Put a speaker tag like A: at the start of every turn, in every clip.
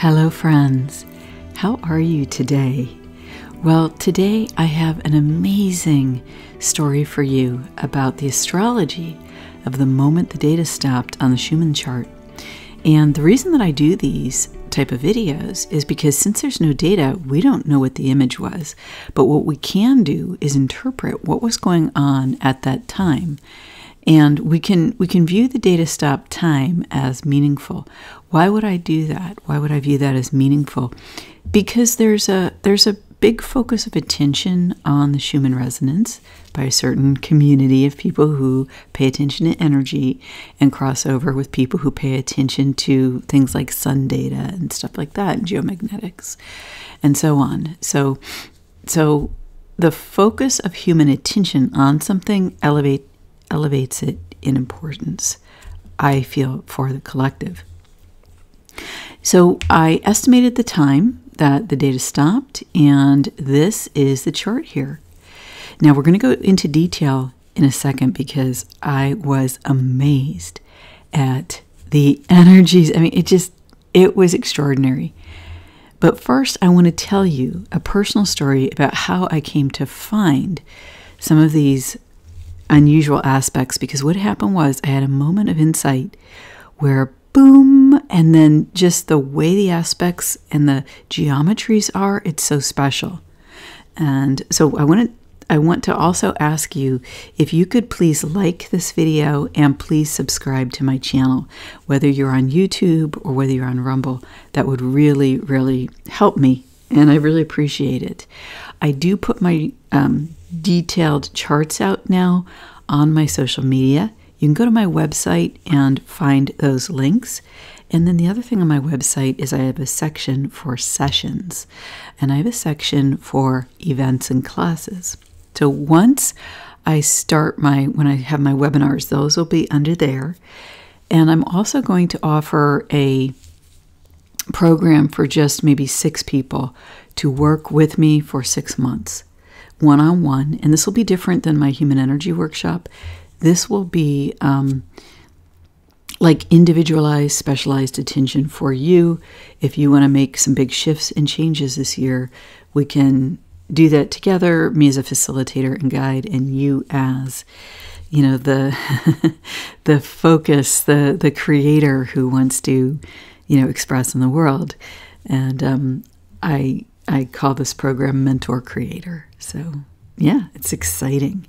A: Hello friends, how are you today? Well, today I have an amazing story for you about the astrology of the moment the data stopped on the Schumann chart. And the reason that I do these type of videos is because since there's no data, we don't know what the image was. But what we can do is interpret what was going on at that time. And we can view the data stop time as meaningful. Why would I do that? Why would I view that as meaningful? Because there's a big focus of attention on the Schumann resonance by a certain community of people who pay attention to energy and cross over with people who pay attention to things like sun data and stuff like that, and geomagnetics, and so on. So the focus of human attention on something elevates it in importance, I feel, for the collective. So I estimated the time that the data stopped, and this is the chart here. Now we're going to go into detail in a second because I was amazed at the energies. I mean, it was extraordinary. But first, I want to tell you a personal story about how I came to find some of these unusual aspects, because what happened was I had a moment of insight where boom, and then just the way the aspects and the geometries are, it's so special. And so I want to also ask you if you could please like this video and please subscribe to my channel, whether you're on YouTube or whether you're on Rumble. That would really, really help me, and I really appreciate it. I do put my detailed charts out now on my social media. You can go to my website and find those links. And then the other thing on my website is I have a section for sessions, and I have a section for events and classes. So once I start when I have my webinars, those will be under there. And I'm also going to offer a program for just maybe 6 people to work with me for 6 months, one-on-one. And this will be different than my human energy workshop. This will be like individualized, specialized attention for you. If you want to make some big shifts and changes this year, we can do that together, me as a facilitator and guide, and you as, you know, the the focus, the creator who wants to, you know, express in the world. And I call this program Mentor Creator. So yeah, it's exciting.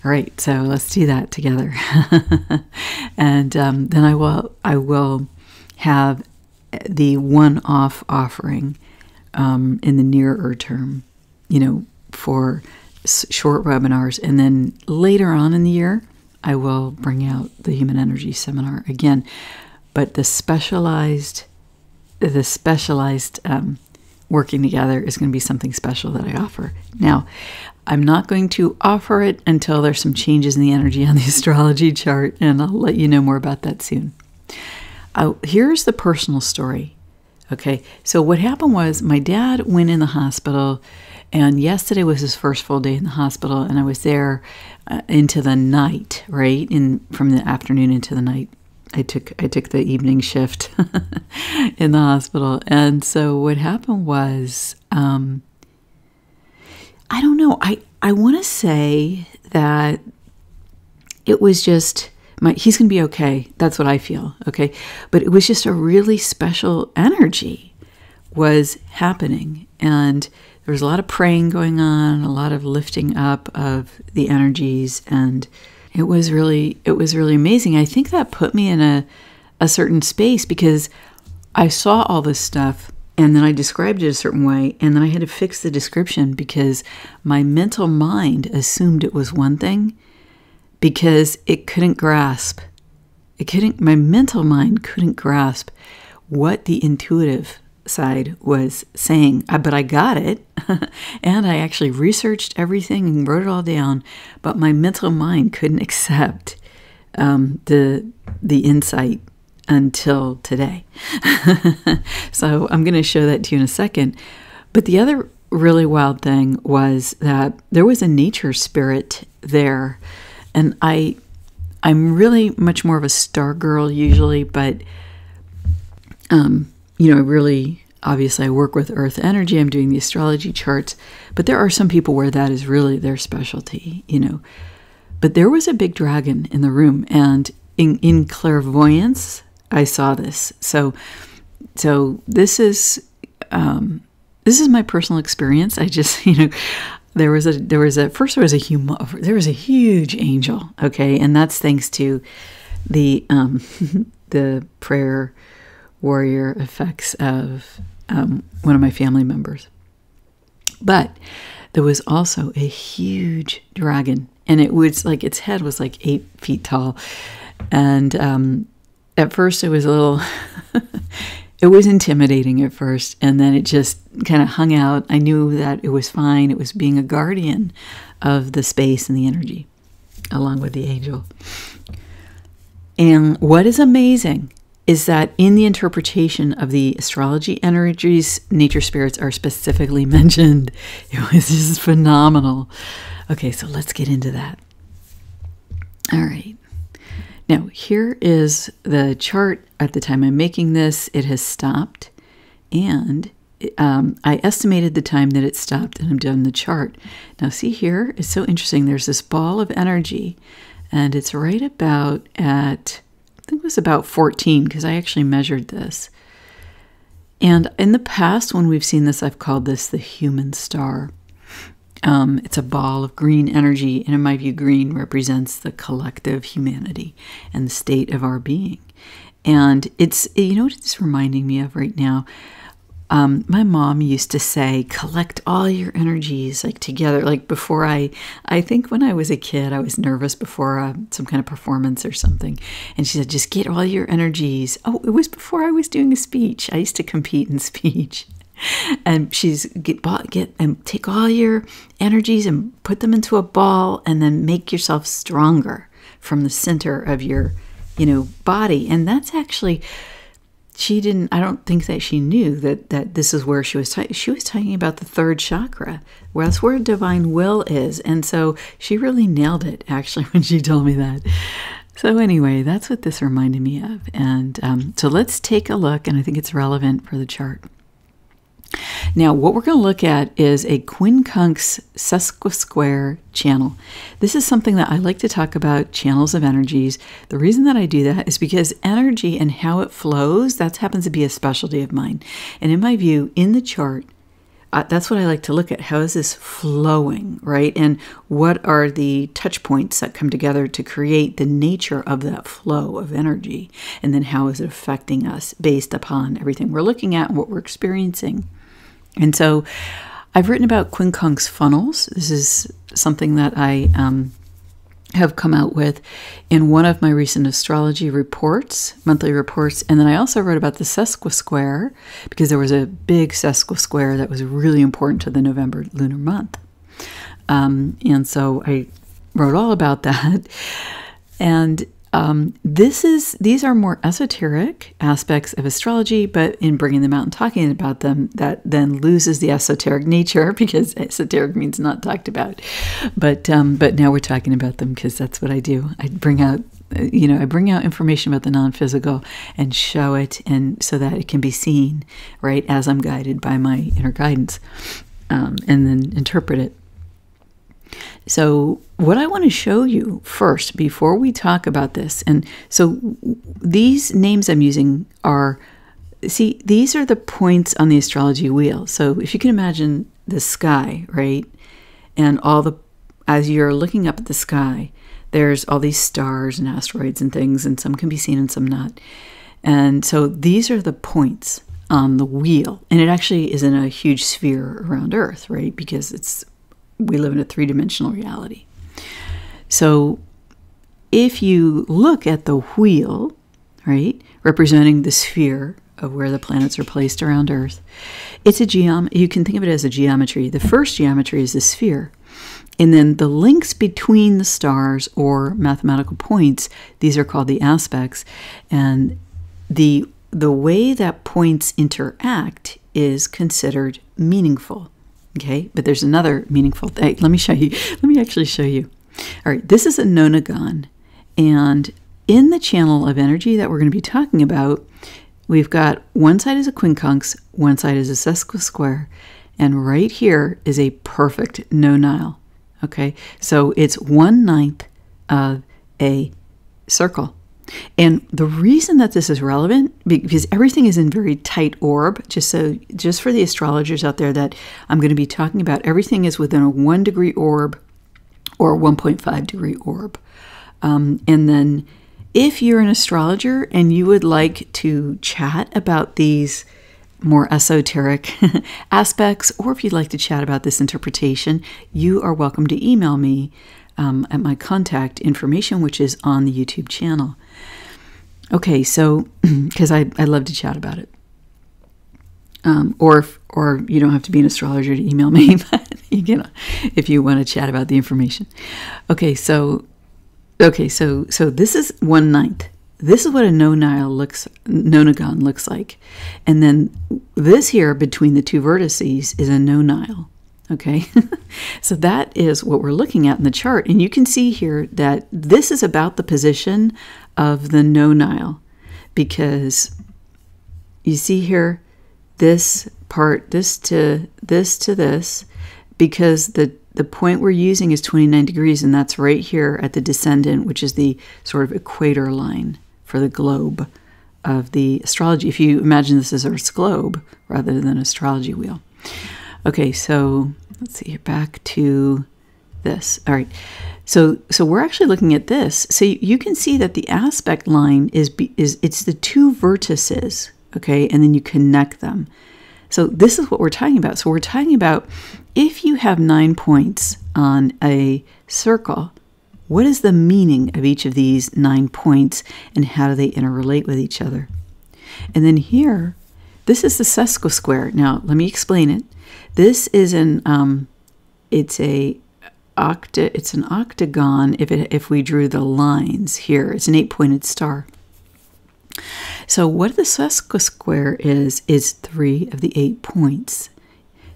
A: All right, so let's do that together. And then I will have the one-off offering in the nearer term, you know, for short webinars. And then later on in the year, I will bring out the Human Energy Seminar again. But the specialized working together is going to be something special that I offer. Now, I'm not going to offer it until there's some changes in the energy on the astrology chart, and I'll let you know more about that soon. Here's the personal story. Okay, so what happened was my dad went in the hospital, and yesterday was his first full day in the hospital, and I was there into the night, right? From the afternoon into the night. I took the evening shift in the hospital. And so what happened was, I don't know, I want to say that it was just, he's going to be okay. That's what I feel, okay? But it was just a really special energy was happening. And there was a lot of praying going on, a lot of lifting up of the energies, and it was really amazing. I think that put me in a certain space because I saw all this stuff and then I described it a certain way, and then I had to fix the description because my mental mind assumed it was one thing because it couldn't grasp. My mental mind couldn't grasp what the intuitive side was saying, but I got it. And I actually researched everything and wrote it all down, but my mental mind couldn't accept the insight until today. So I'm going to show that to you in a second. But the other really wild thing was that there was a nature spirit there, and I'm really much more of a star girl usually, but you know, obviously I work with earth energy, I'm doing the astrology charts, but there are some people where that is really their specialty, you know. But there was a big dragon in the room, and in clairvoyance, I saw this. So this is my personal experience. I just, you know, there was a huge angel, okay, and that's thanks to the the prayer warrior effects of one of my family members. But there was also a huge dragon, and it was like, its head was like 8 feet tall. And at first it was a little, it was intimidating at first, and then it just kind of hung out. I knew that it was fine. It was being a guardian of the space and the energy, along with the angel. And what is amazing is that in the interpretation of the astrology energies, nature spirits are specifically mentioned. It was just phenomenal. Okay, so let's get into that. All right. Now, here is the chart at the time I'm making this. It has stopped, and I estimated the time that it stopped, and I'm done the chart. Now, see here, it's so interesting. There's this ball of energy, and it's right about at, I think it was about 14, because I actually measured this. And in the past, when we've seen this, I've called this the human star. It's a ball of green energy, and in my view, green represents the collective humanity and the state of our being. And it's, you know what it's reminding me of right now? My mom used to say, collect all your energies like together. Like before I think when I was a kid, I was nervous before some kind of performance or something. And she said, just get all your energies. Oh, it was before I was doing a speech. I used to compete in speech. And she's get and take all your energies and put them into a ball, and then make yourself stronger from the center of your, you know, body. And that's actually, I don't think that she knew that this is where she was talking about the third chakra. Well, that's where divine will is. And so she really nailed it, actually, when she told me that. So anyway, that's what this reminded me of. And so let's take a look, and I think it's relevant for the chart. Now, what we're going to look at is a quincunx sesquisquare channel. This is something that I like to talk about, channels of energies. The reason that I do that is because energy and how it flows, that happens to be a specialty of mine. And in my view, in the chart, that's what I like to look at. How is this flowing, right? And what are the touch points that come together to create the nature of that flow of energy? And then how is it affecting us based upon everything we're looking at and what we're experiencing? And so I've written about quincunx funnels. This is something that I have come out with in one of my recent astrology reports, monthly reports. And then I also wrote about the sesquisquare, because there was a big sesquisquare that was really important to the November lunar month. And so I wrote all about that. And these are more esoteric aspects of astrology, but in bringing them out and talking about them, that then loses the esoteric nature, because esoteric means not talked about. But now we're talking about them because that's what I do. I bring out, I bring out information about the non-physical and show it, and so that it can be seen, right, as I'm guided by my inner guidance, and then interpret it. So what I want to show you first, before we talk about this, and so these names I'm using are, see, these are the points on the astrology wheel. So if you can imagine the sky, right, and as you're looking up at the sky, there's all these stars and asteroids and things, and some can be seen and some not. And so these are the points on the wheel, and it actually is in a huge sphere around Earth, right, because we live in a three-dimensional reality. So if you look at the wheel, right, representing the sphere of where the planets are placed around Earth, it's you can think of it as a geometry. The first geometry is the sphere. And then the links between the stars, or mathematical points, these are called the aspects. And the way that points interact is considered meaningful. Okay, but there's another meaningful thing. Let me show you. Let me actually show you. All right, this is a nonagon. And in the channel of energy that we're going to be talking about, we've got one side is a quincunx, one side is a sesquisquare, and right here is a perfect nonile. Okay, so it's 1/9 of a circle. And the reason that this is relevant, because everything is in very tight orb, just for the astrologers out there that I'm going to be talking about, everything is within a 1 degree orb or a 1.5 degree orb. And then if you're an astrologer and you would like to chat about these more esoteric aspects, or if you'd like to chat about this interpretation, you are welcome to email me at my contact information, which is on the YouTube channel. Okay, so, because I love to chat about it. Or you don't have to be an astrologer to email me, but you can, if you want to chat about the information. Okay, so this is 1/9. This is what a nonagon looks like. And then this here between the two vertices is a nonile. Okay, so that is what we're looking at in the chart. And you can see here that this is about the position of the nonile, because you see here, this part, this to this, because the point we're using is 29 degrees, and that's right here at the descendant, which is the sort of equator line for the globe of the astrology. If you imagine this as Earth's globe rather than an astrology wheel. Okay, so let's see here, back to this. All right, so we're actually looking at this. So you can see that the aspect line is it's the two vertices, okay, and then you connect them. So this is what we're talking about. So we're talking about if you have 9 points on a circle, what is the meaning of each of these 9 points and how do they interrelate with each other? And then here, this is the sesquisquare. Now, let me explain it. This is it's an octagon if we drew the lines here. It's an 8-pointed star. So what the sesquisquare is 3 of the 8 points.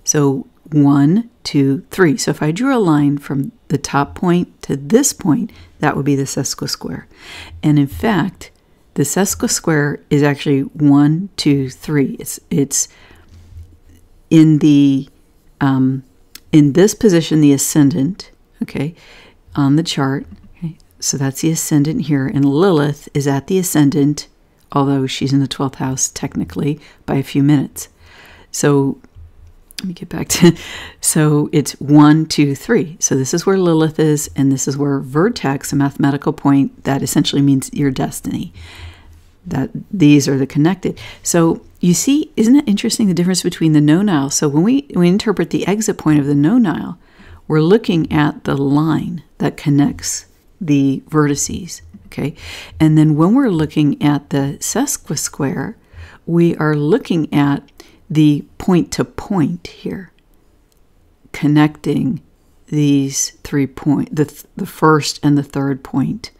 A: So 1, 2, 3. So if I drew a line from the top point to this point, that would be the sesquisquare. And in fact, the sesquisquare is actually 1, 2, 3. It's in the in this position, the ascendant, okay, on the chart. Okay, so that's the ascendant here, and Lilith is at the ascendant, although she's in the 12th house technically by a few minutes. So let me get back to, so it's 1, 2, 3. So this is where Lilith is, and this is where vertex, a mathematical point that essentially means your destiny. That these are the connected. So you see, isn't it interesting the difference between the nonile? So when we interpret the exit point of the nonile, we're looking at the line that connects the vertices, okay? And then when we're looking at the sesquisquare, we are looking at the point to point here, connecting these 3 points, the first and the third point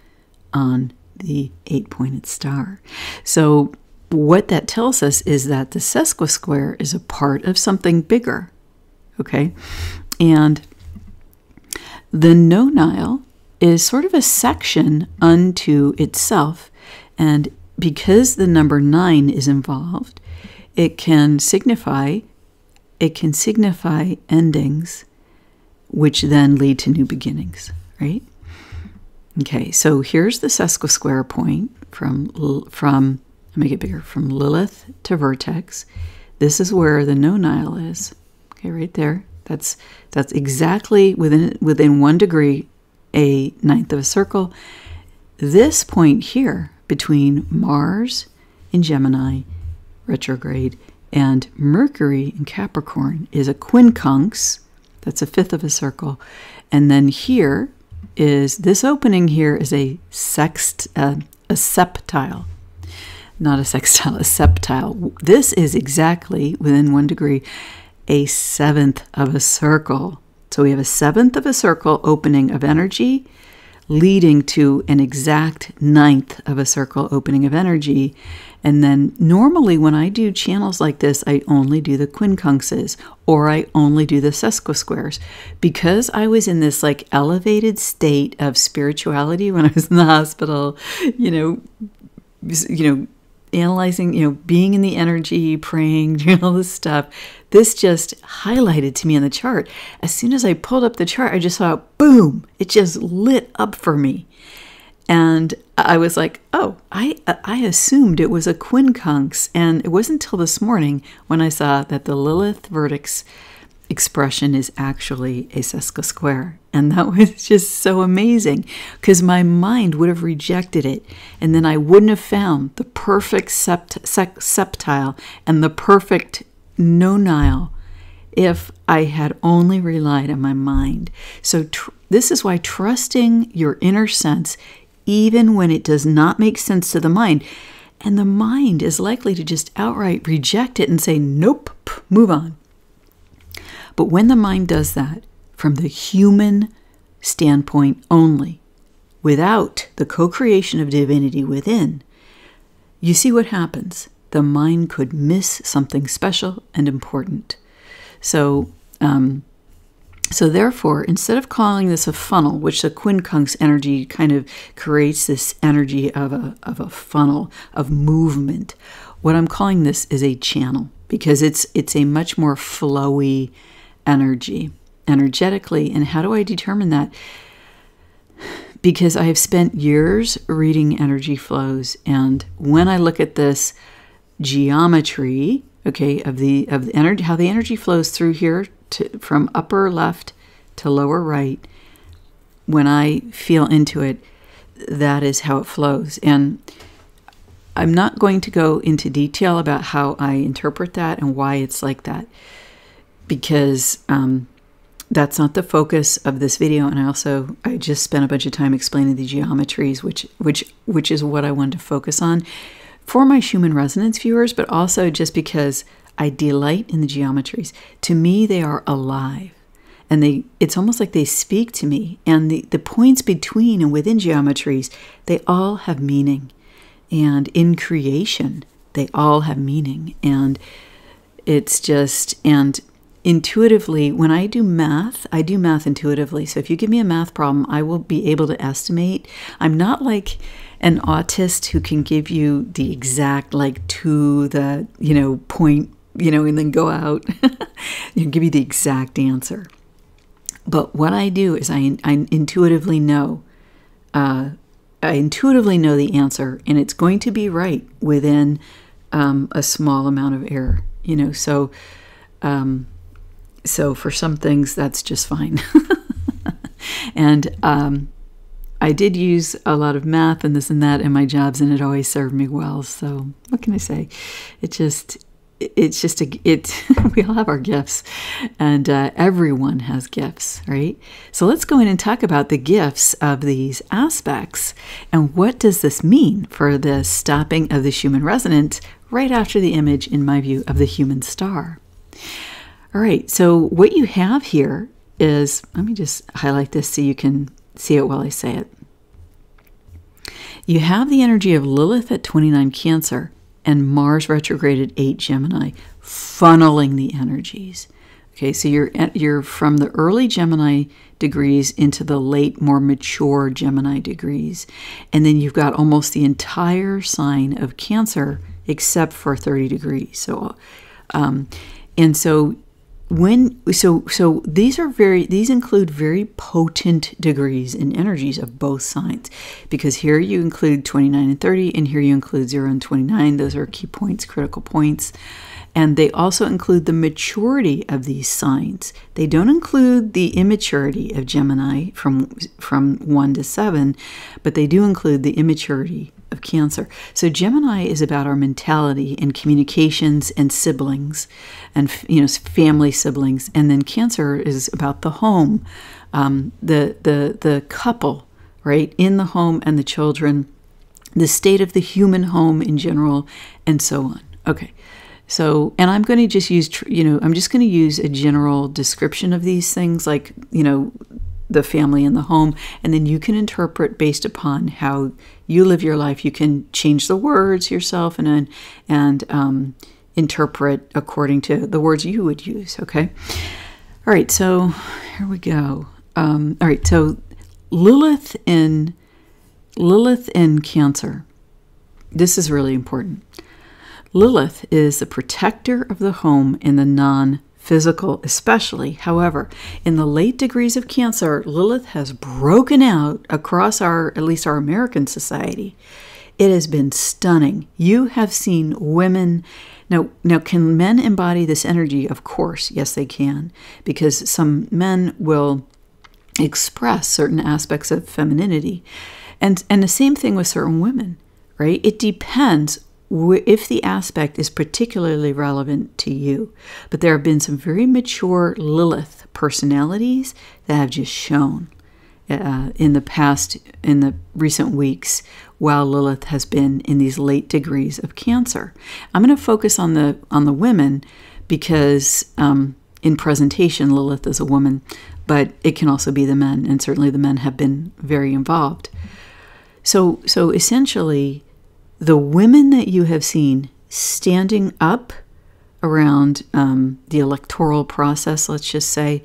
A: on the 8-pointed star. So what that tells us is that the sesquisquare is a part of something bigger, okay? And the nonile is sort of a section unto itself, and because the number 9 is involved, it can signify endings, which then lead to new beginnings, right? Okay, so here's the sesquisquare point from make it bigger, from Lilith to vertex. This is where the nonile is. Okay, right there. That's exactly within 1 degree, a 9th of a circle. This point here between Mars in Gemini retrograde and Mercury in Capricorn is a quincunx. That's a 5th of a circle. And then here is this opening here is a septile. Not a sextile, a septile. This is exactly within 1 degree, a 7th of a circle. So we have a 7th of a circle opening of energy leading to an exact 9th of a circle opening of energy. And then normally when I do channels like this, I only do the quincunxes or I only do the sesquisquares, because I was in this like elevated state of spirituality when I was in the hospital, analyzing, being in the energy, praying, doing all this stuff, this just highlighted to me on the chart. As soon as I pulled up the chart, I just saw, boom, it just lit up for me. And I was like, oh, I assumed it was a quincunx. And it wasn't until this morning when I saw that the Lilith vertex expression is actually a sesquisquare. And that was just so amazing, because my mind would have rejected it. And then I wouldn't have found the perfect septile and the perfect nonile if I had only relied on my mind. So this is why trusting your inner sense, even when it does not make sense to the mind, and the mind is likely to just outright reject it and say, nope, move on. But when the mind does that, from the human standpoint only, without the co-creation of divinity within, you see what happens. The mind could miss something special and important. So therefore, instead of calling this a funnel, which the quincunx energy kind of creates this energy of a funnel of movement, what I'm calling this is a channel, because it's a much more flowy energetically. And how do I determine that? Because I have spent years reading energy flows, and when I look at this geometry, okay, of the energy, how the energy flows through here from upper left to lower right, when I feel into it, that is how it flows. And I'm not going to go into detail about how I interpret that and why it's like that, because that's not the focus of this video. And I just spent a bunch of time explaining the geometries, which is what I wanted to focus on for my Schumann resonance viewers, but also just because I delight in the geometries. To me, they are alive, and it's almost like they speak to me. And the points between and within geometries, they all have meaning. And in creation, they all have meaning. And it's just, and intuitively, when I do math intuitively. So if you give me a math problem, I will be able to estimate. I'm not like an autist who can give you the exact, like, to the, point, and then go out and give you the exact answer. But what I do is I intuitively know. I intuitively know the answer, and it's going to be right within a small amount of error. So for some things, that's just fine. And I did use a lot of math and this and that in my jobs, and it always served me well. So what can I say? We all have our gifts, and everyone has gifts, right? So let's go in and talk about the gifts of these aspects, and what does this mean for the stopping of the Schumann resonance right after the image, in my view, of the human star. All right, so what you have here is, let me just highlight this so you can see it while I say it. You have the energy of Lilith at 29 Cancer and Mars retrograde at 8 Gemini, funneling the energies. Okay, so you're from the early Gemini degrees into the late, more mature Gemini degrees. And then you've got almost the entire sign of Cancer except for 30 degrees. So, and so these include very potent degrees and energies of both signs, because here you include 29 and 30, and here you include 0 and 29. Those are key points, critical points. And they also include the maturity of these signs. They don't include the immaturity of Gemini from 1 to 7, but they do include the immaturity of Cancer. So Gemini is about our mentality and communications and siblings, and family siblings. And then Cancer is about the home, the couple, right, in the home, and the children, the state of the human home in general, and so on. Okay. So, and I'm going to just use, I'm just going to use a general description of these things, like, the family and the home, and then you can interpret based upon how you live your life. You can change the words yourself and interpret according to the words you would use. Okay. All right. So here we go. All right. So Lilith in Cancer. this is really important. Lilith is the protector of the home in the non-physical, especially. However, in the late degrees of Cancer, Lilith has broken out across at least our American society. It has been stunning. You have seen women. Now, can men embody this energy? Of course, yes, they can, because some men will express certain aspects of femininity, and the same thing with certain women, right? It depends if the aspect is particularly relevant to you. But there have been some very mature Lilith personalities that have just shown in the recent weeks, while Lilith has been in these late degrees of Cancer. I'm going to focus on the women because in presentation Lilith is a woman, but it can also be the men, and certainly the men have been very involved. So essentially, the women that you have seen standing up around the electoral process, let's just say,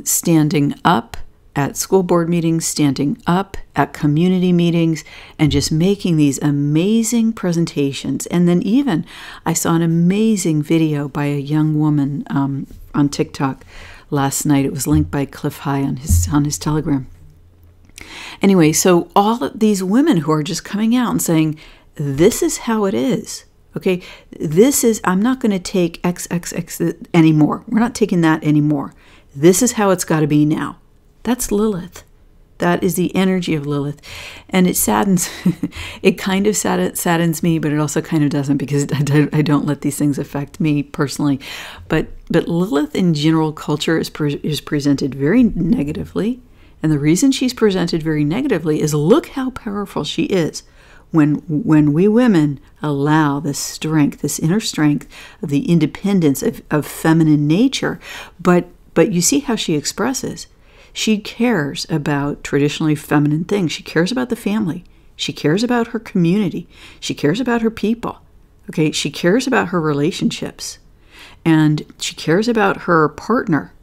A: standing up at school board meetings, standing up at community meetings, and just making these amazing presentations. And then even I saw an amazing video by a young woman on TikTok last night. It was linked by Cliff High on his Telegram. Anyway, so all of these women who are just coming out and saying, this is how it is. Okay, I'm not going to take XXX anymore. We're not taking that anymore. This is how it's got to be now. That's Lilith. That is the energy of Lilith. And it saddens, it kind of saddens me, but it also kind of doesn't, because I don't let these things affect me personally. But Lilith in general culture is presented very negatively. And the reason she's presented very negatively is look how powerful she is. When we women allow this strength, this inner strength of the independence of feminine nature, but you see how she expresses. She cares about traditionally feminine things. She cares about the family. She cares about her community. She cares about her people. Okay, she cares about her relationships. And she cares about her partner.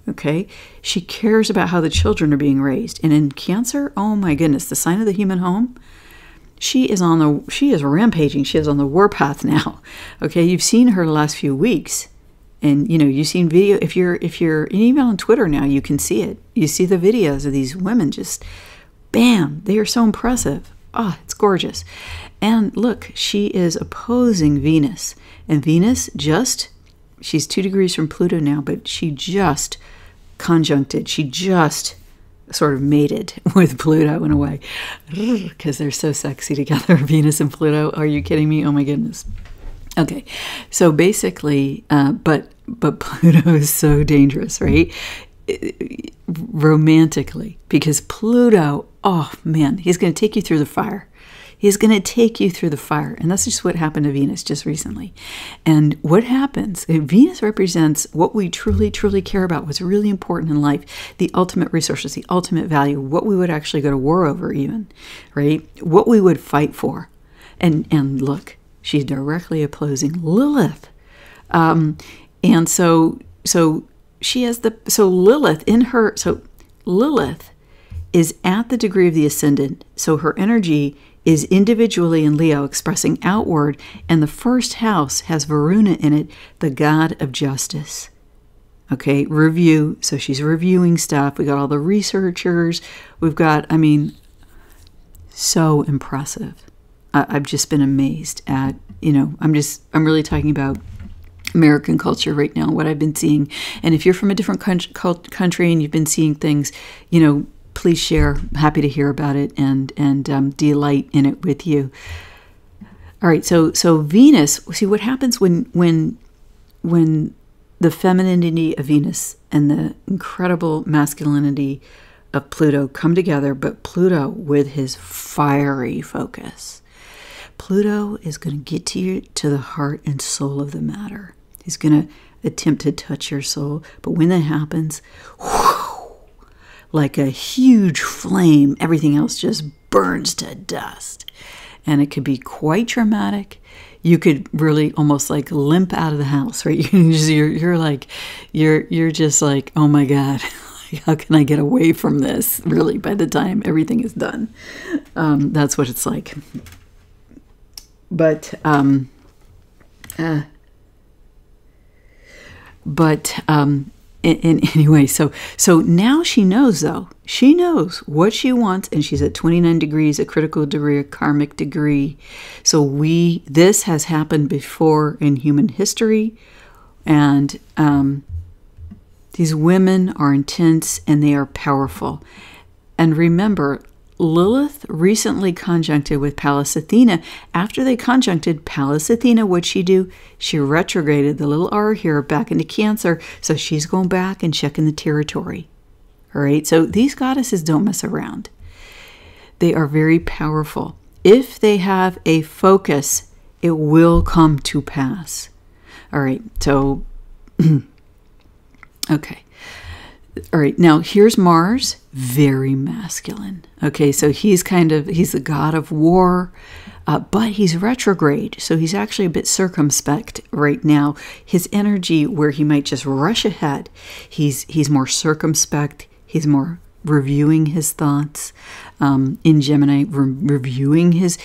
A: Okay, she cares about how the children are being raised. And in Cancer, oh my goodness, the sign of the human home, she is rampaging. She is on the warpath now. Okay, you've seen her the last few weeks. And, you've seen video, if you're even on Twitter now, you can see it. You see the videos of these women just, bam, they are so impressive. Oh, it's gorgeous. And look, she is opposing Venus. And Venus she's 2 degrees from Pluto now, but she just conjuncted. She just sort of mated with Pluto in a way. Because they're so sexy together, Venus and Pluto. Are you kidding me? Oh my goodness. Okay, so basically, but Pluto is so dangerous, right? Romantically, because Pluto, oh man, he's going to take you through the fire. He's going to take you through the fire. And that's just what happened to Venus just recently. And what happens, Venus represents what we truly, truly care about, what's really important in life, the ultimate resources, the ultimate value, what we would actually go to war over even, right? What we would fight for. And look, she's directly opposing Lilith. And so she has Lilith is at the degree of the ascendant. So her energy is individually in Leo, expressing outward. And the first house has Varuna in it, the god of justice. Okay, review. So she's reviewing stuff. We got all the researchers. We've got, so impressive. I've just been amazed at, I'm really talking about American culture right now, what I've been seeing. And if you're from a different country and you've been seeing things, please share. I'm happy to hear about it and delight in it with you. All right, so Venus, see what happens when the femininity of Venus and the incredible masculinity of Pluto come together, but Pluto with his fiery focus. Pluto is going to get to the heart and soul of the matter. He's going to attempt to touch your soul. But when that happens, whoosh, like a huge flame, everything else just burns to dust. And it could be quite dramatic. You could really almost like limp out of the house, right? You're just like, oh my God, how can I get away from this? Really, by the time everything is done. That's what it's like. Anyway, so now she knows, though. She knows what she wants, and she's at 29 degrees, a critical degree, a karmic degree. So this has happened before in human history, and these women are intense and they are powerful. And remember, Lilith recently conjuncted with Pallas Athena. After they conjuncted, Pallas Athena, what'd she do? She retrograded the little R here back into Cancer. So she's going back and checking the territory. All right. So these goddesses don't mess around. They are very powerful. If they have a focus, it will come to pass. All right. So, okay. All right, now here's Mars, very masculine. Okay, so he's the god of war, but he's retrograde, so he's actually a bit circumspect right now. His energy, where he might just rush ahead, he's more circumspect, he's more reviewing his thoughts. In Gemini, reviewing he's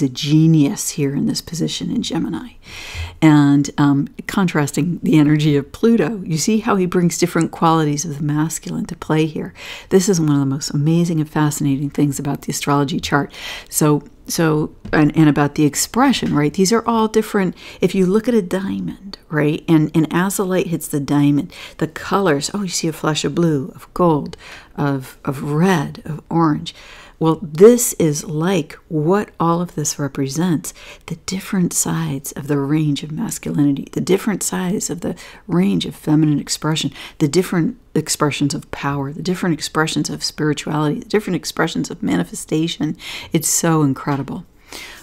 A: a genius here in this position in Gemini. And contrasting the energy of Pluto, you see how he brings different qualities of the masculine to play here. This is one of the most amazing and fascinating things about the astrology chart. And about the expression, right? These are all different. If you look at a diamond, right? And as the light hits the diamond, the colors, oh, you see a flash of blue, of gold, of red, of orange. Well, this is like what all of this represents, the different sides of the range of masculinity, the different sides of the range of feminine expression, the different expressions of power, the different expressions of spirituality, the different expressions of manifestation. It's so incredible.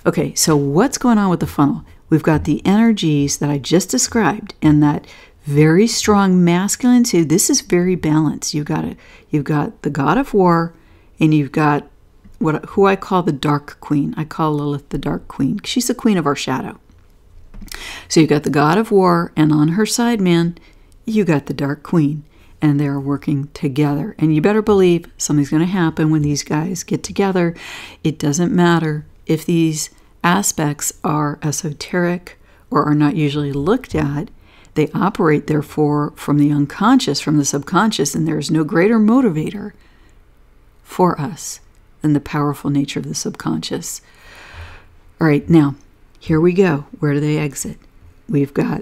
A: Okay, so what's going on with the funnel? We've got the energies that I just described and that very strong masculine too. This is very balanced. You've got the god of war, and you've got who I call the dark queen. I call Lilith the dark queen. She's the queen of our shadow. So you've got the god of war, and on her side, man, you got the dark queen, and they're working together. And you better believe something's going to happen when these guys get together. It doesn't matter if these aspects are esoteric or are not usually looked at. They operate, therefore, from the unconscious, from the subconscious, and there is no greater motivator for us than the powerful nature of the subconscious. All right, now, here we go. Where do they exit? We've got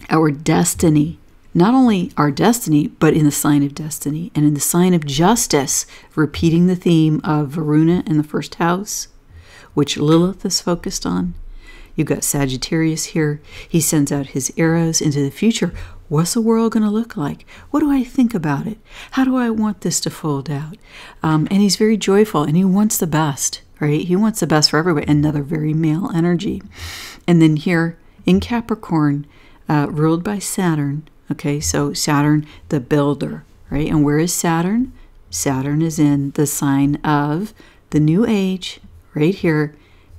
A: our destiny. Not only our destiny, but in the sign of destiny and in the sign of justice, repeating the theme of Varuna in the first house, which Lilith is focused on. You've got Sagittarius here. He sends out his arrows into the future. What's the world going to look like? What do I think about it? How do I want this to fold out? And he's very joyful, and he wants the best, right? He wants the best for everybody. Another very male energy. And then here in Capricorn, ruled by Saturn. Okay, so Saturn, the builder, right? And where is Saturn? Saturn is in the sign of the new age, right here,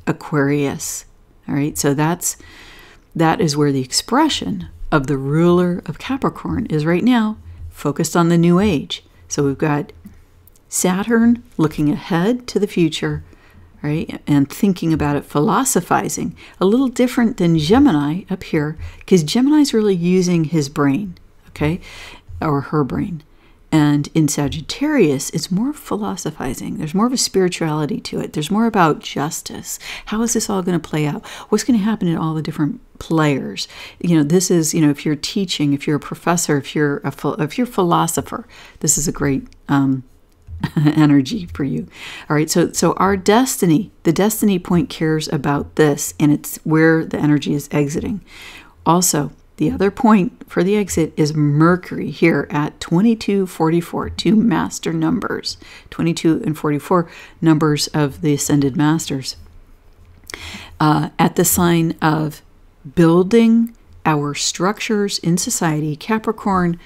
A: Aquarius. All right, so that is where the expression of the ruler of Capricorn is right now, focused on the new age. So we've got Saturn looking ahead to the future, right, and thinking about it, philosophizing, a little different than Gemini up here, because Gemini's really using his brain, okay, or her brain. And in Sagittarius, it's more philosophizing. There's more of a spirituality to it. There's more about justice. How is this all going to play out? What's going to happen in all the different players? You know, this is, you know, if you're teaching, if you're a professor, if you're a philosopher, this is a great energy for you. All right, so our destiny, the destiny point cares about this, and it's where the energy is exiting. Also, the other point for the exit is Mercury here at 2244, two master numbers, 22 and 44 numbers of the ascended masters, at the sign of building our structures in society. Capricorn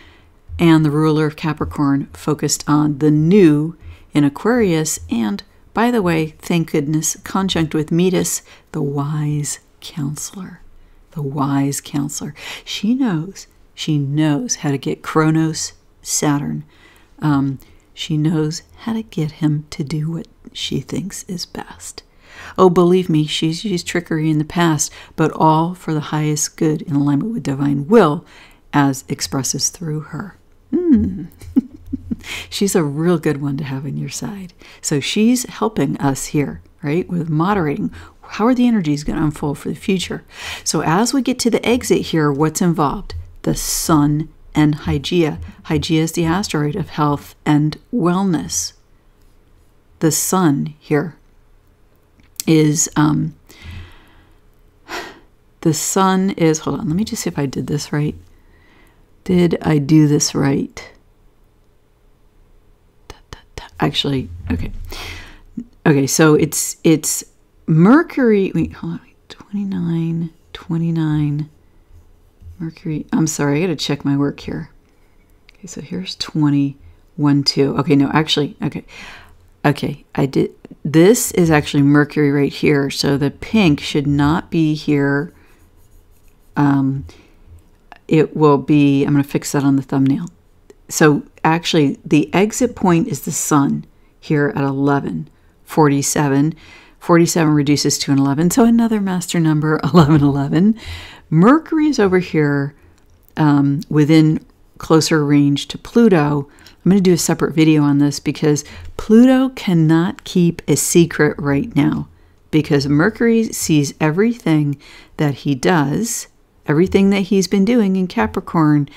A: and the ruler of Capricorn focused on the new in Aquarius, and by the way, thank goodness, conjunct with Metis, the wise counselor. The wise counselor. She knows how to get Kronos, Saturn. She knows how to get him to do what she thinks is best. Oh, believe me, she's used trickery in the past, but all for the highest good in alignment with divine will as expresses through her. She's a real good one to have on your side. So she's helping us here, right, with moderating. How are the energies going to unfold for the future? So as we get to the exit here, what's involved? The sun and Hygeia. Hygeia is the asteroid of health and wellness. The sun here is, the sun is, hold on, let me just see if I did this right. Did I do this right? Actually, okay. Okay, so it's Mercury, wait, hold on, 29, Mercury, I'm sorry, I got to check my work here. Okay, so here's 21, 2. Okay, no, actually, okay, I did, this is actually Mercury right here, so the pink should not be here. It will be, I'm going to fix that on the thumbnail. So actually, the exit point is the sun here at 11:47. 47 reduces to an 11, so another master number, 1111. Mercury is over here within closer range to Pluto. I'm going to do a separate video on this because Pluto cannot keep a secret right now, because Mercury sees everything that he does, everything that he's been doing in Capricorn,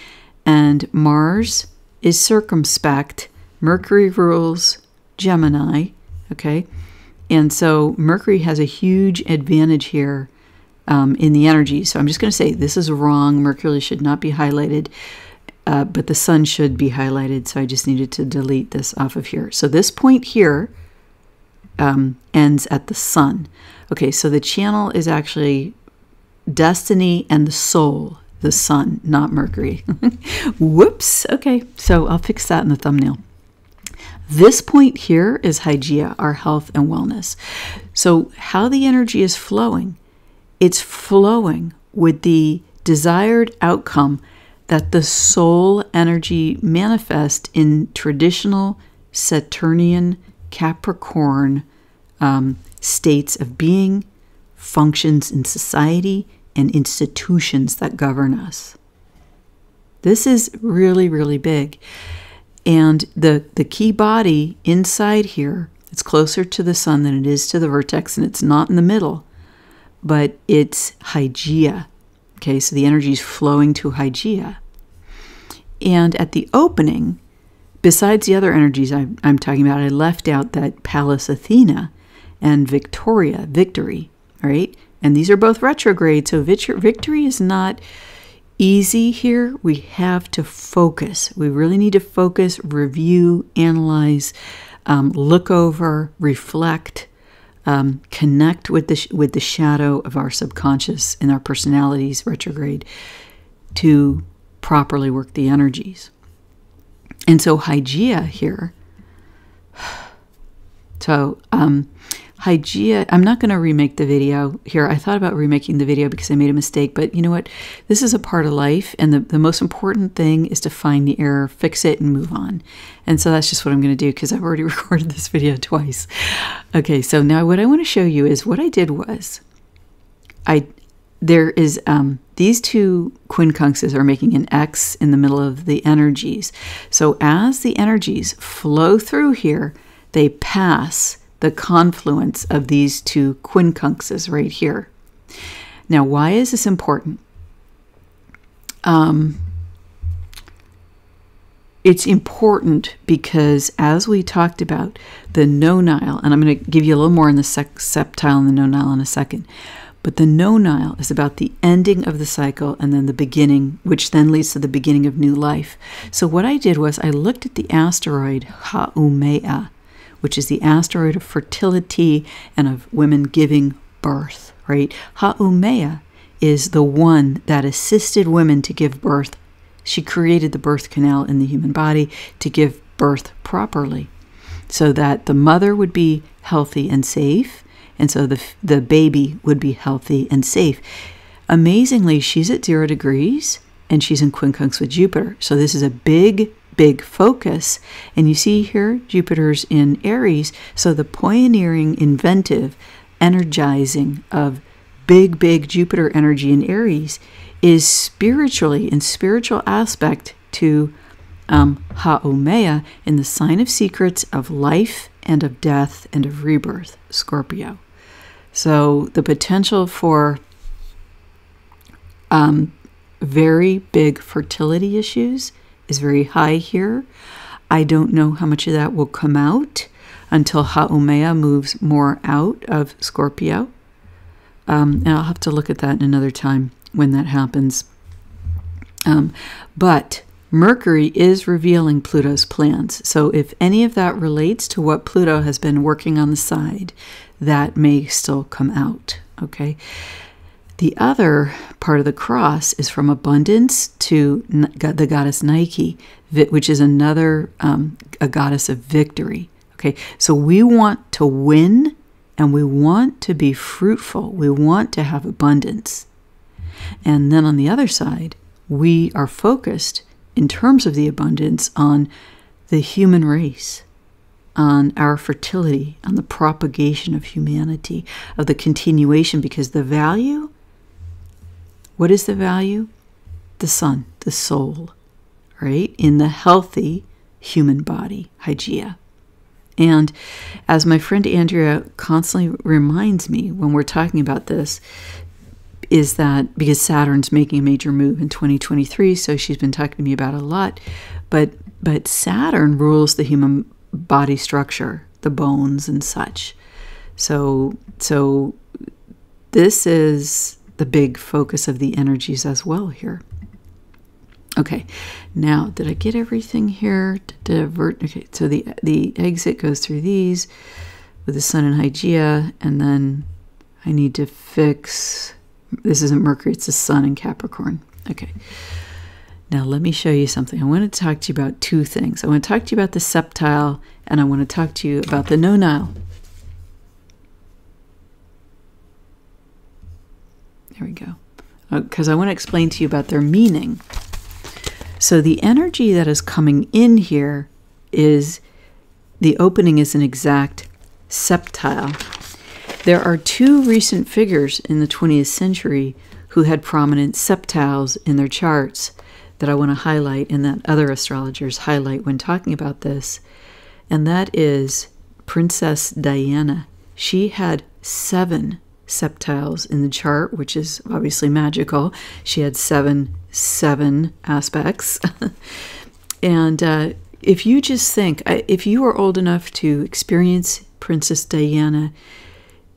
A: and Mars is circumspect. Mercury rules Gemini, okay? And so Mercury has a huge advantage here in the energy. So I'm just going to say this is wrong. Mercury should not be highlighted, but the sun should be highlighted. So I just needed to delete this off of here. So this point here ends at the sun. Okay, so the channel is actually destiny and the soul, the sun, not Mercury. Whoops. Okay, so I'll fix that in the thumbnail. This point here is Hygeia, our health and wellness. So how the energy is flowing, it's flowing with the desired outcome that the soul energy manifests in traditional Saturnian Capricorn states of being, functions in society, and institutions that govern us. This is really, really big. And the key body inside here, it's closer to the sun than it is to the vertex, and it's not in the middle, but it's Hygeia. Okay, so the energy is flowing to Hygeia. And at the opening, besides the other energies I'm talking about, I left out that Pallas Athena and Victoria, victory, right? And these are both retrograde, so victory is not easy here. We have to focus. We really need to focus, review, analyze, look over, reflect, connect with the shadow of our subconscious and our personalities, retrograde, to properly work the energies. And so Hygeia here, so Hygeia, I'm not going to remake the video here. I thought about remaking the video because I made a mistake, but you know what? This is a part of life, and the most important thing is to find the error, fix it, and move on. And so that's just what I'm going to do because I've already recorded this video twice. Okay, so now what I want to show you is what I did was, there is, these two quincunxes are making an X in the middle of the energies. So as the energies flow through here, they pass the confluence of these two quincunxes right here. Now, why is this important? It's important because, as we talked about, the nonile, and I'm going to give you a little more in the septile and the nonile in a second, but the nonile is about the ending of the cycle and then the beginning, which then leads to the beginning of new life. So what I did was I looked at the asteroid Haumea, which is the asteroid of fertility and of women giving birth, right? Haumea is the one that assisted women to give birth. She created the birth canal in the human body to give birth properly so that the mother would be healthy and safe, and so the baby would be healthy and safe. Amazingly, she's at 0 degrees, and she's in quincunx with Jupiter. So this is a big focus. And you see here, Jupiter's in Aries, so the pioneering, inventive energizing of big Jupiter energy in Aries is spiritually, in spiritual aspect to Haumea in the sign of secrets of life and of death and of rebirth, Scorpio. So the potential for very big fertility issues is very high here. I don't know how much of that will come out until Haumea moves more out of Scorpio. And I'll have to look at that in another time when that happens. But Mercury is revealing Pluto's plans. So if any of that relates to what Pluto has been working on the side, that may still come out, okay? The other part of the cross is from abundance to the goddess Nike, which is another a goddess of victory, okay? So we want to win and we want to be fruitful. We want to have abundance. And then on the other side, we are focused in terms of the abundance on the human race, on our fertility, on the propagation of humanity, of the continuation, because the value, what is the value? The sun, the soul, right? In the healthy human body, Hygeia. And as my friend Andrea constantly reminds me when we're talking about this, is that because Saturn's making a major move in 2023, so she's been talking to me about it a lot, but Saturn rules the human body structure, the bones and such. So this is the big focus of the energies as well here. Okay, now did I get everything here? Okay, so the exit goes through these with the sun in Hygeia, and then I need to fix. This isn't Mercury, it's the sun in Capricorn. Okay. Now let me show you something. I want to talk to you about two things. I want to talk to you about the septile, and I want to talk to you about the nonile. There we go. Because I want to explain to you about their meaning. So the energy that is coming in here is, the opening is an exact septile. There are two recent figures in the 20th century who had prominent septiles in their charts that I want to highlight and that other astrologers highlight when talking about this. And that is Princess Diana. She had 7 septiles in the chart, which is obviously magical. She had seven aspects. And if you just think, if you are old enough to experience Princess Diana,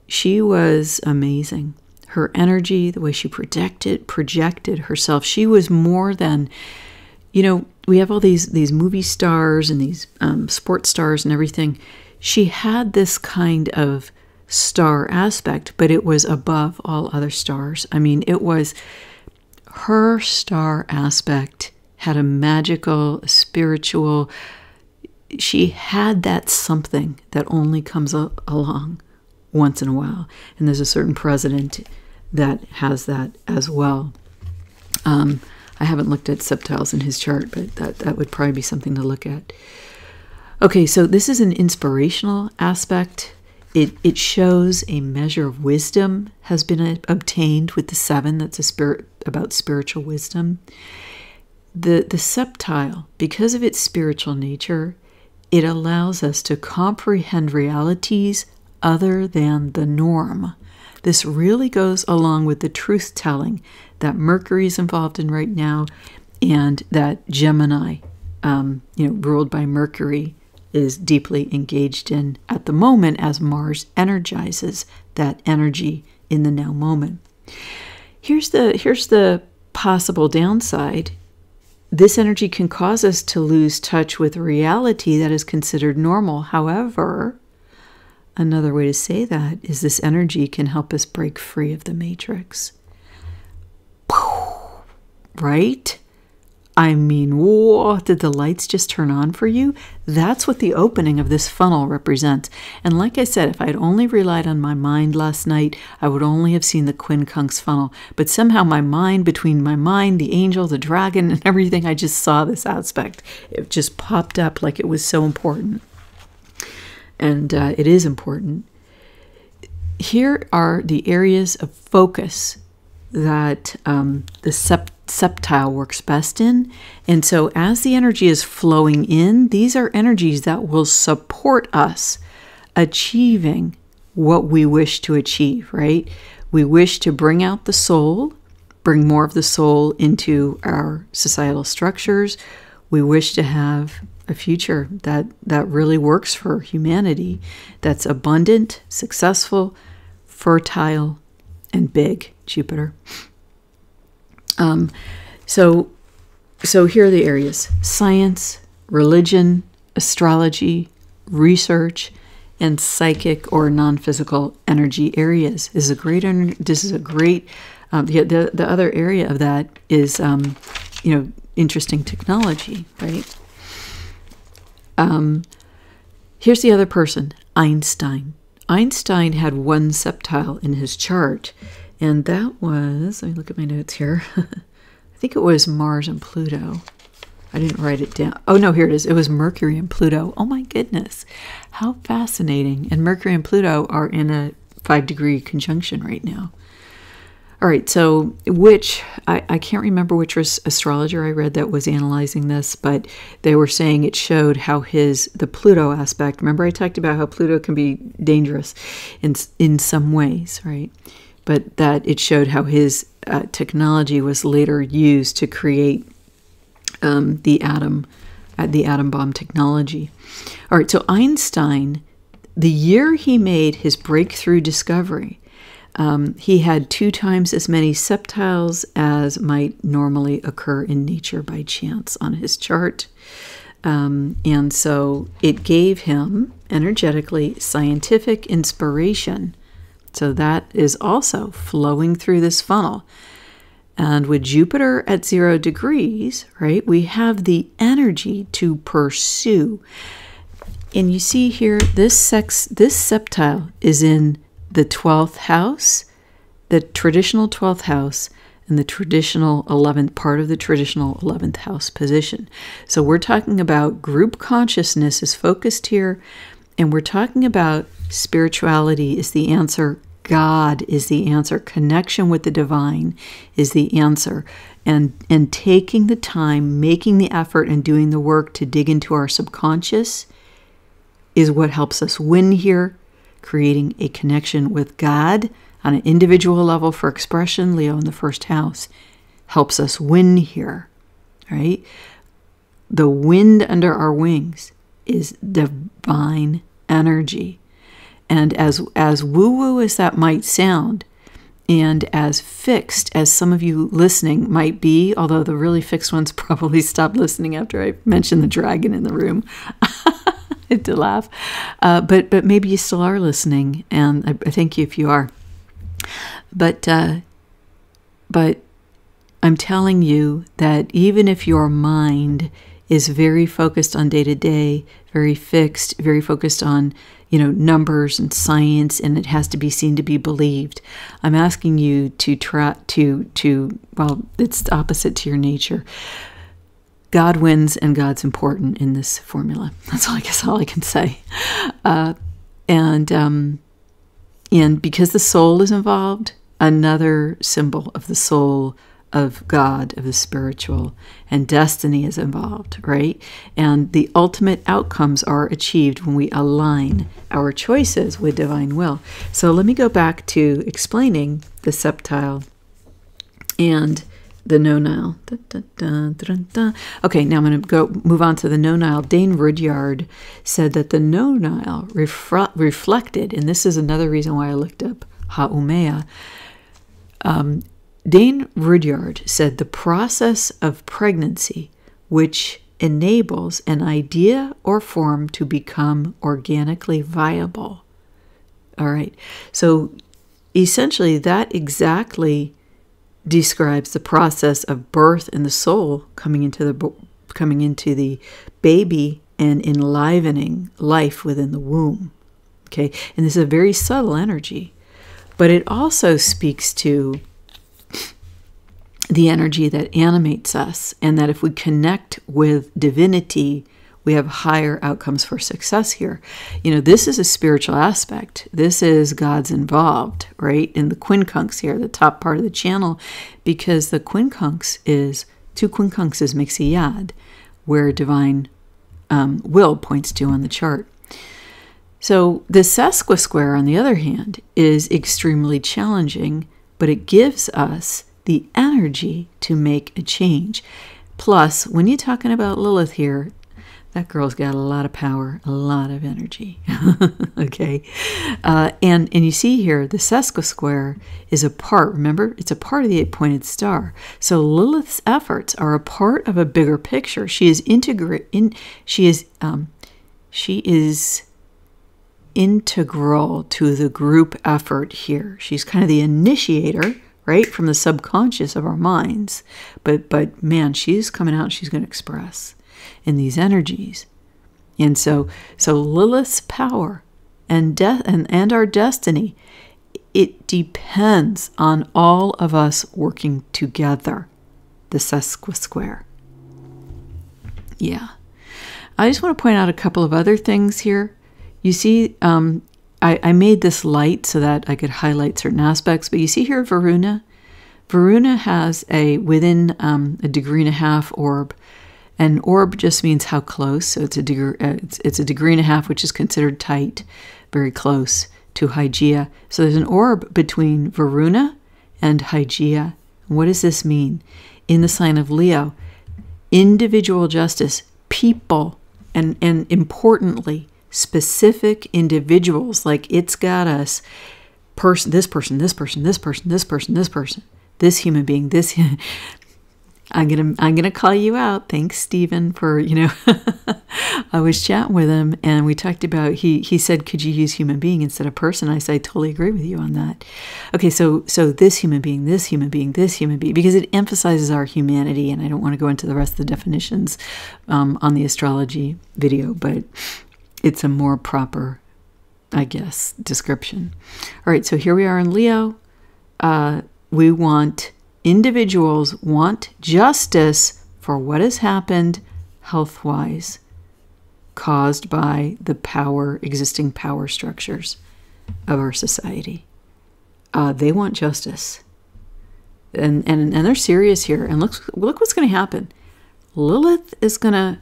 A: she was amazing. Her energy, the way she projected herself, she was more than, you know, we have all these movie stars and these sports stars and everything. She had this kind of star aspect, but it was above all other stars. I mean, it was her star aspect had a magical, spiritual, she had that something that only comes along once in a while. And there's a certain president that has that as well. I haven't looked at septiles in his chart, but that would probably be something to look at. Okay, so this is an inspirational aspect. It shows a measure of wisdom has been obtained with the 7. That's about spiritual wisdom. The septile, because of its spiritual nature, it allows us to comprehend realities other than the norm. This really goes along with the truth-telling that Mercury is involved in right now, and that Gemini, ruled by Mercury, is deeply engaged in at the moment as Mars energizes that energy in the now moment. Here's the possible downside. This energy can cause us to lose touch with reality that is considered normal. However, another way to say that is this energy can help us break free of the matrix. Right? I mean, whoa, did the lights just turn on for you? That's what the opening of this funnel represents. And like I said, if I had only relied on my mind last night, I would only have seen the quincunx funnel. But somehow my mind, between my mind, the angel, the dragon, and everything, I just saw this aspect. It just popped up like it was so important. And it is important. here are the areas of focus that the septile works best in. And so as the energy is flowing in, these are energies that will support us achieving what we wish to achieve, right? We wish to bring out the soul, bring more of the soul into our societal structures. We wish to have a future that really works for humanity, that's abundant, successful, fertile, and big, Jupiter. So here are the areas: science, religion, astrology, research, and psychic or non-physical energy areas. This is a great. The other area of that is interesting technology, right? Here's the other person, Einstein. Einstein had one septile in his chart, and that was, let me look at my notes here. I think it was Mars and Pluto. I didn't write it down. Oh, no, here it is. It was Mercury and Pluto. Oh, my goodness. How fascinating. And Mercury and Pluto are in a 5-degree conjunction right now. All right, so I can't remember which astrologer I read that was analyzing this, but they were saying it showed how the Pluto aspect, remember I talked about how Pluto can be dangerous in some ways, right? But that it showed how his technology was later used to create the atom bomb technology. All right, so Einstein, the year he made his breakthrough discovery, he had 2 times as many septiles as might normally occur in nature by chance on his chart. And so it gave him energetically scientific inspiration. So that is also flowing through this funnel. And with Jupiter at 0 degrees, right, we have the energy to pursue. And you see here, this septile is in the 12th house, the traditional 12th house, and the traditional 11th, part of the traditional 11th house position. So we're talking about group consciousness is focused here, and we're talking about spirituality is the answer, God is the answer, connection with the divine is the answer, and taking the time, making the effort, and doing the work to dig into our subconscious is what helps us win here. Creating a connection with God on an individual level for expression, Leo in the 1st house, helps us win here, right? The wind under our wings is divine energy. And as woo-woo as that might sound, and as fixed as some of you listening might be, although the really fixed ones probably stopped listening after I mentioned the dragon in the room, to laugh, but maybe you still are listening, and I thank you if you are. But I'm telling you that even if your mind is very focused on day to day, very fixed, very focused on numbers and science, and it has to be seen to be believed, I'm asking you to try well, it's opposite to your nature. God wins, and God's important in this formula. That's all I can say. And because the soul is involved, another symbol of the soul of God, of the spiritual, and destiny is involved, right? And the ultimate outcomes are achieved when we align our choices with divine will. So let me go back to explaining the septile and the nonile. Okay, now I'm going to move on to the nonile. Dane Rudyard said that the nonile reflected, and this is another reason why I looked up Haumea. Dane Rudyard said the process of pregnancy, which enables an idea or form to become organically viable. All right, so essentially that exactly describes the process of birth and the soul coming into the baby and enlivening life within the womb. Okay, and this is a very subtle energy, but it also speaks to the energy that animates us, and that if we connect with divinity, we have higher outcomes for success here. You know, this is a spiritual aspect. This is God's involved, right? In the quincunx here, the top part of the channel, because the quincunx is, two quincunxes makes a yad, where divine will points to on the chart. So the sesquisquare, on the other hand, is extremely challenging, but it gives us the energy to make a change. Plus, when you're talking about Lilith here, that girl's got a lot of power, a lot of energy. Okay. And you see here, the sesquisquare is a part, remember, it's a part of the 8-pointed star. So Lilith's efforts are a part of a bigger picture. She is integral to the group effort here. She's kind of the initiator, right, from the subconscious of our minds. But man, she's coming out, she's going to express in these energies. And so Lilith's power and our destiny, it depends on all of us working together, the sesquisquare. Yeah. I just want to point out a couple of other things here. You see, I made this light so that I could highlight certain aspects, but you see here Varuna? Varuna has within a 1.5 degree orb, and orb just means how close, so it's a 1.5 degree, which is considered tight, very close to Hygeia. So there's an orb between Varuna and Hygeia. What does this mean? In the sign of Leo, individual justice, people, and importantly, specific individuals, like it's got us, this person, this person, this person, this person, this person, this human being, this. I'm gonna call you out. Thanks, Stephen, for, you know, I was chatting with him and we talked about, he said, could you use human being instead of person? I said, I totally agree with you on that. Okay, so this human being, this human being, this human being, because it emphasizes our humanity, and I don't want to go into the rest of the definitions on the astrology video, but it's a more proper, I guess, description. All right, so here we are in Leo. Individuals want justice for what has happened health-wise, caused by the existing power structures of our society. They want justice. And they're serious here. And look what's going to happen. Lilith is going to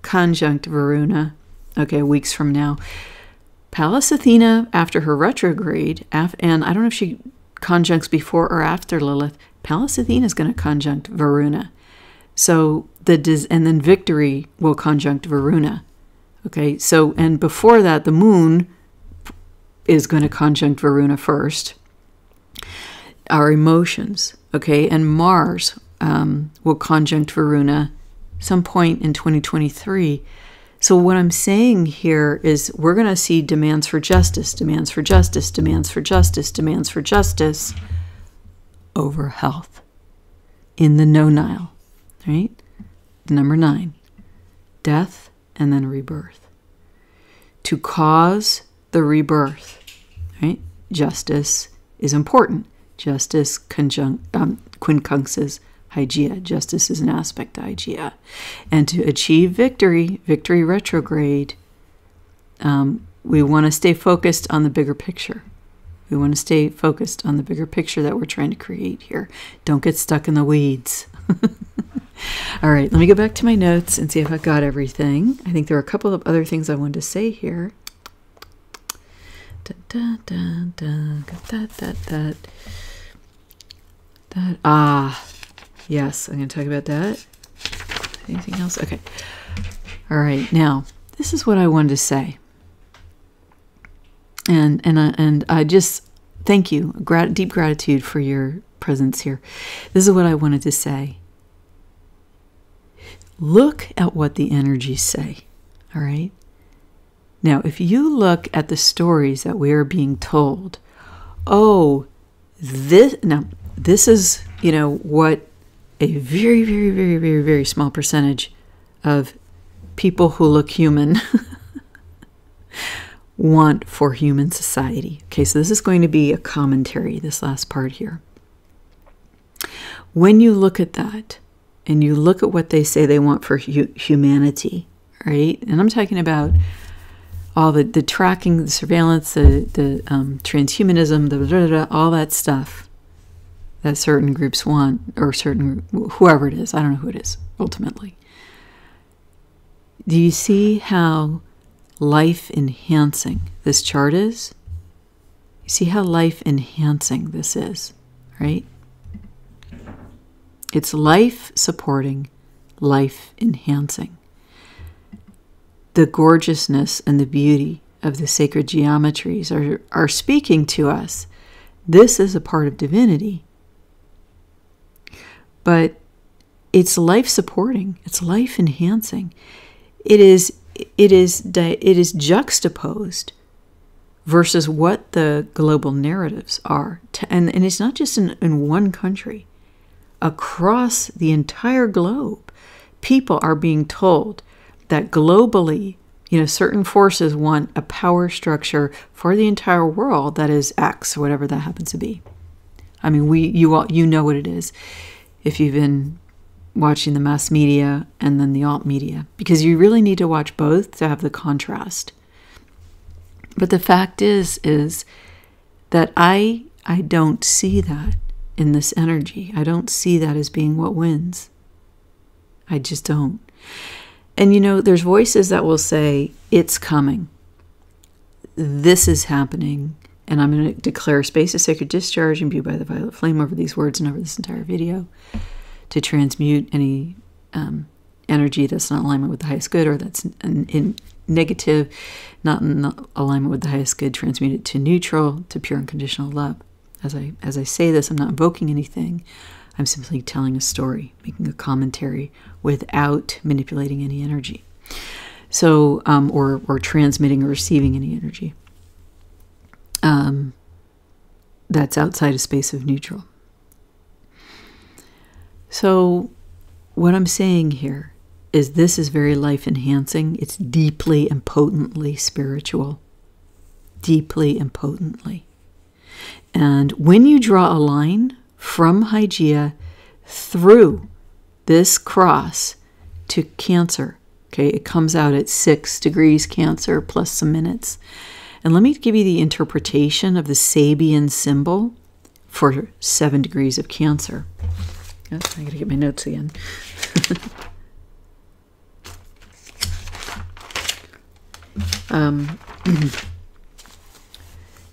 A: conjunct Varuna, okay, weeks from now. Pallas Athena, after her retrograde, and I don't know if she conjuncts before or after Lilith, Pallas Athena is going to conjunct Varuna. So and then Victory will conjunct Varuna. Okay, so, and before that, the moon is going to conjunct Varuna first. Our emotions, okay, and Mars will conjunct Varuna some point in 2023. So what I'm saying here is we're going to see demands for justice, demands for justice, demands for justice, demands for justice over health in the Nonile, right? Number 9, death and then rebirth. To cause the rebirth, right? Justice is important. Justice quincunxes Hygeia. Justice is an aspect to Hygeia. And to achieve victory retrograde, we want to stay focused on the bigger picture. We want to stay focused on the bigger picture that we're trying to create here. Don't get stuck in the weeds. All right, let me go back to my notes and see if I got everything. I think there are a couple of other things I wanted to say here. Got that. Yes, I'm going to talk about that. Anything else? Okay. All right, now, this is what I wanted to say. And I just thank you, deep gratitude for your presence here. This is what I wanted to say. Look at what the energies say, all right? Now, if you look at the stories that we are being told, this is, you know, what a very, very, very, very, very small percentage of people who look human want for human society. Okay, so this is going to be a commentary, this last part here. When you look at that, and you look at what they say they want for humanity, right? And I'm talking about all the tracking, the surveillance, the transhumanism, all that stuff that certain groups want, or certain, whoever it is, I don't know who it is, ultimately. Do you see how life-enhancing this chart is? You see how life-enhancing this is, right? It's life-supporting, life-enhancing. The gorgeousness and the beauty of the sacred geometries are speaking to us. This is a part of divinity. But it's life-supporting. It's life-enhancing. It is juxtaposed versus what the global narratives are. And it's not just in one country. Across the entire globe, people are being told that globally, certain forces want a power structure for the entire world that is X, whatever that happens to be. I mean, you know what it is if you've been watching the mass media and then the alt media, because you really need to watch both to have the contrast. But the fact is that I don't see that in this energy. I don't see that as being what wins. I just don't. And there's voices that will say, it's coming. This is happening. And I'm going to declare space of sacred discharge imbued by the violet flame over these words and over this entire video to transmute any energy that's not in alignment with the highest good, or that's in negative, not in alignment with the highest good, transmute it to neutral, to pure unconditional love. As I say this, I'm not invoking anything. I'm simply telling a story, making a commentary without manipulating any energy. So, or transmitting or receiving any energy. That's outside a space of neutral. So what I'm saying here is this is very life-enhancing. It's deeply and potently spiritual. Deeply and potently. And when you draw a line from Hygeia through this cross to Cancer, okay, it comes out at 6 degrees Cancer plus some minutes. And let me give you the interpretation of the Sabian symbol for 7 degrees of Cancer. Oh, I gotta get my notes again.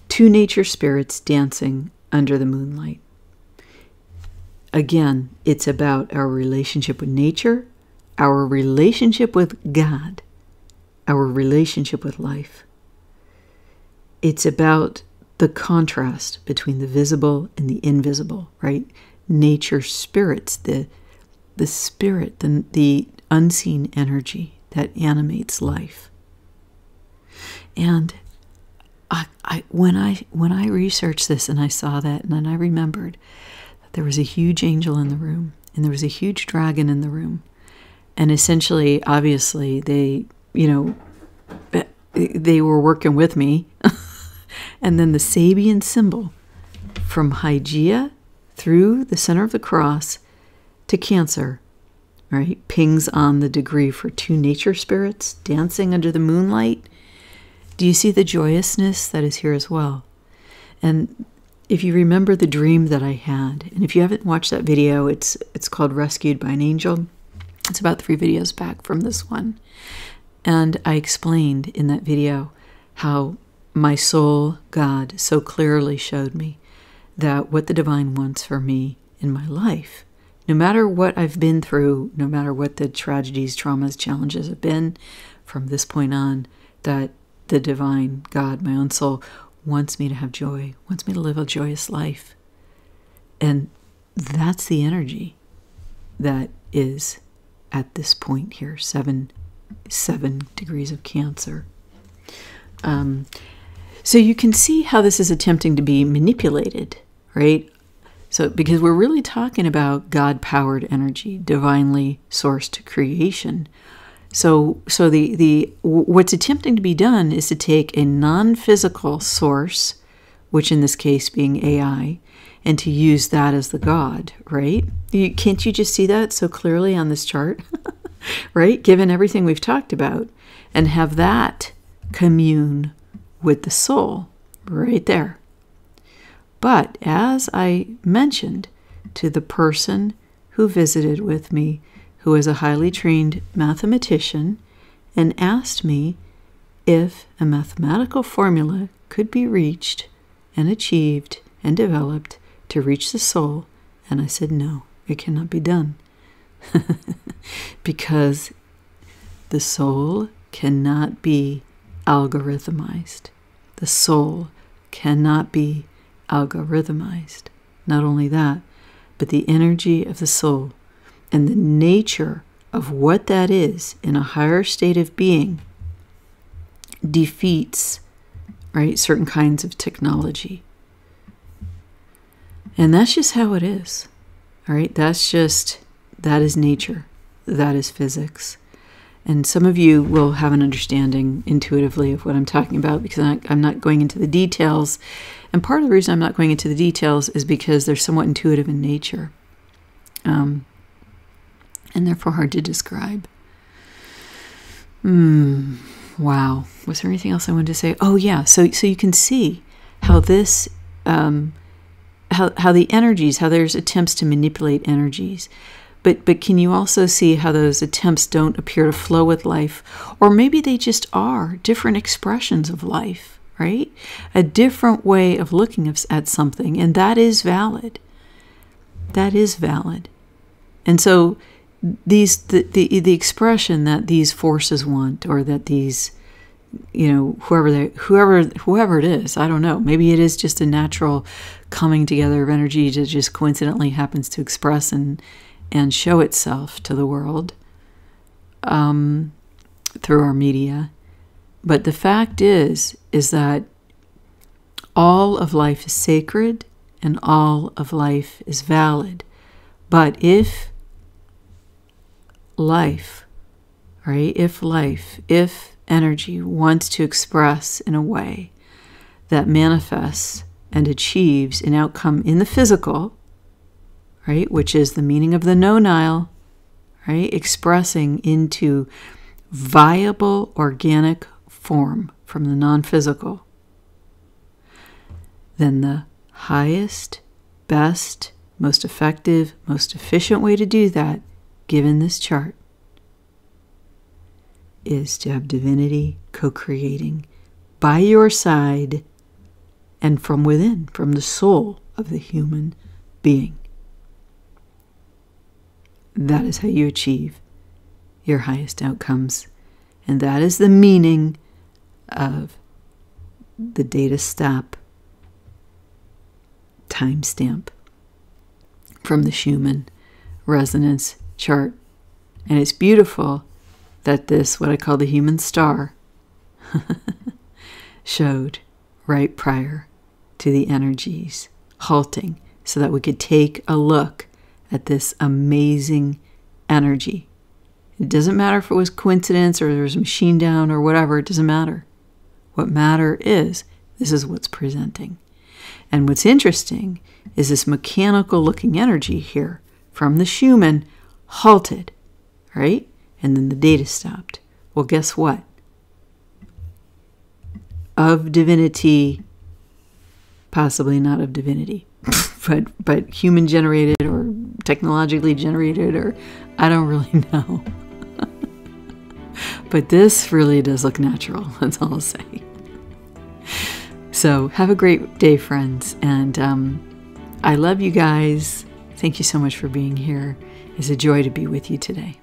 A: Two nature spirits dancing under the moonlight. Again, it's about our relationship with nature, our relationship with God, our relationship with life. It's about the contrast between the visible and the invisible, right? Nature spirits, the spirit, the unseen energy that animates life. And when I researched this and I saw that, and then I remembered that there was a huge angel in the room and there was a huge dragon in the room, and essentially, obviously, they were working with me. And then the Sabian symbol from Hygeia through the center of the cross to Cancer, right, pings on the degree for two nature spirits dancing under the moonlight. Do you see the joyousness that is here as well? And if you remember the dream that I had, and if you haven't watched that video, it's called Rescued by an Angel. It's about 3 videos back from this one. And I explained in that video how my soul, God, so clearly showed me that what the divine wants for me in my life, no matter what I've been through, no matter what the tragedies, traumas, challenges have been, from this point on, that the divine, God, my own soul, wants me to have joy, wants me to live a joyous life. And that's the energy that is at this point here, 7 degrees of Cancer. So you can see how this is attempting to be manipulated, right? So because we're really talking about God-powered energy, divinely sourced creation. So what's attempting to be done is to take a non-physical source, which in this case being AI, and to use that as the God, right? Can't you just see that so clearly on this chart? right? Given everything we've talked about, and have that commune with the soul right there. But as I mentioned to the person who visited with me, who is a highly trained mathematician, and asked me if a mathematical formula could be reached and achieved and developed to reach the soul, and I said no, it cannot be done. Because the soul cannot be algorithmized. The soul cannot be algorithmized. Not only that, but the energy of the soul and the nature of what that is in a higher state of being defeats, right, certain kinds of technology. And that's just how it is. All right, that is nature. That is physics. And some of you will have an understanding intuitively of what I'm talking about, because I'm not going into the details. And part of the reason I'm not going into the details is because they're somewhat intuitive in nature. And therefore hard to describe. Wow. Was there anything else I wanted to say? Oh yeah. So you can see how this, how the energies, how there's attempts to manipulate energies. But can you also see how those attempts don't appear to flow with life? Or maybe they just are different expressions of life, right? A different way of looking at something. And that is valid. That is valid. And so the expression that these forces want, or that these, you know, whoever it is, I don't know. Maybe it is just a natural coming together of energy that just coincidentally happens to express and show itself to the world through our media. But the fact is that all of life is sacred and all of life is valid. But if life, right, if energy wants to express in a way that manifests and achieves an outcome in the physical, right, which is the meaning of the Nonile, right, expressing into viable organic form from the non-physical, then the highest, best, most effective, most efficient way to do that, given this chart, is to have divinity co-creating by your side and from within, from the soul of the human being. That is how you achieve your highest outcomes. And that is the meaning of the data stop timestamp from the Schumann resonance chart. And it's beautiful that this, what I call the human star, showed right prior to the energies halting, so that we could take a look at this amazing energy. It doesn't matter if it was coincidence or there was a machine down or whatever, it doesn't matter. What matter is, this is what's presenting. And what's interesting is this mechanical looking energy here from the Schumann halted, right? And then the data stopped. Well, guess what? Of divinity, possibly not of divinity, but human generated or technologically generated, or I don't really know. But this really does look natural, that's all I'll say. So have a great day, friends, and I love you guys. Thank you so much for being here. It's a joy to be with you today.